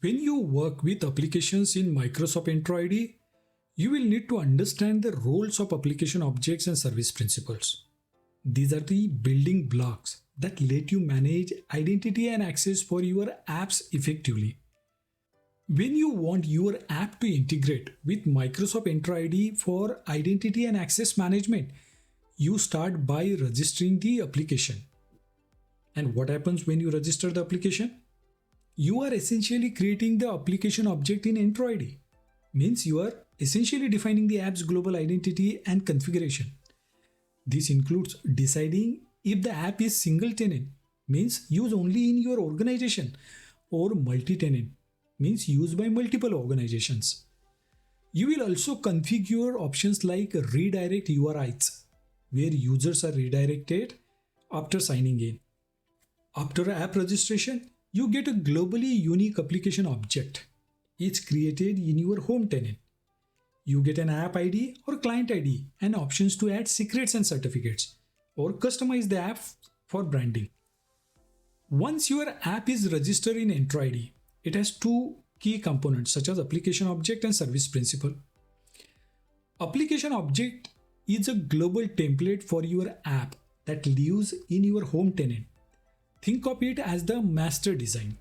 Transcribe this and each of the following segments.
When you work with applications in Microsoft Entra ID, you will need to understand the roles of application objects and service principals. These are the building blocks that let you manage identity and access for your apps effectively. When you want your app to integrate with Microsoft Entra ID for identity and access management, you start by registering the application. And what happens when you register the application? You are essentially creating the application object in Entra ID. Means you are essentially defining the app's global identity and configuration. This includes deciding if the app is single tenant, means used only in your organization, or multi-tenant, means used by multiple organizations. You will also configure options like redirect URIs, where users are redirected after signing in. After app registration, you get a globally unique application object. It's created in your home tenant. You get an app ID or client ID and options to add secrets and certificates or customize the app for branding. Once your app is registered in Entra ID, it has two key components such as application object and service principal. Application object is a global template for your app that lives in your home tenant. Think of it as the master design.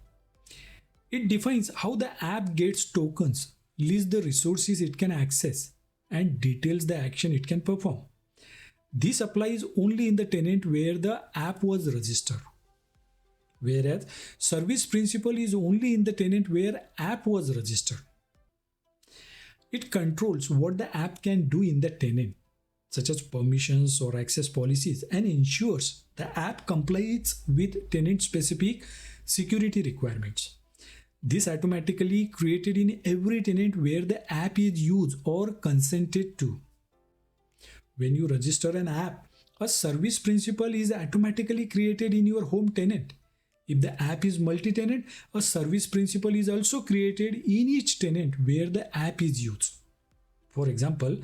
It defines how the app gets tokens, lists the resources it can access, and details the action it can perform. This applies only in the tenant where the app was registered. Whereas service principal is only in the tenant where app was registered. It controls what the app can do in the tenant, such as permissions or access policies, and ensures the app complies with tenant-specific security requirements. This automatically created in every tenant where the app is used or consented to. When you register an app, a service principal is automatically created in your home tenant. If the app is multi-tenant, a service principal is also created in each tenant where the app is used. For example,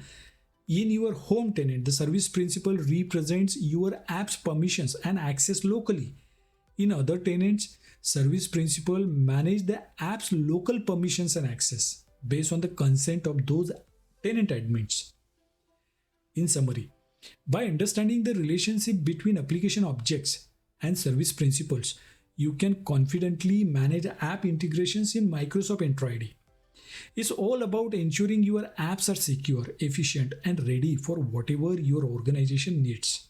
in your home tenant, the service principal represents your app's permissions and access locally. In other tenants, service principal manage the app's local permissions and access based on the consent of those tenant admins. In summary, by understanding the relationship between application objects and service principals, you can confidently manage app integrations in Microsoft Entra ID. It's all about ensuring your apps are secure, efficient, and ready for whatever your organization needs.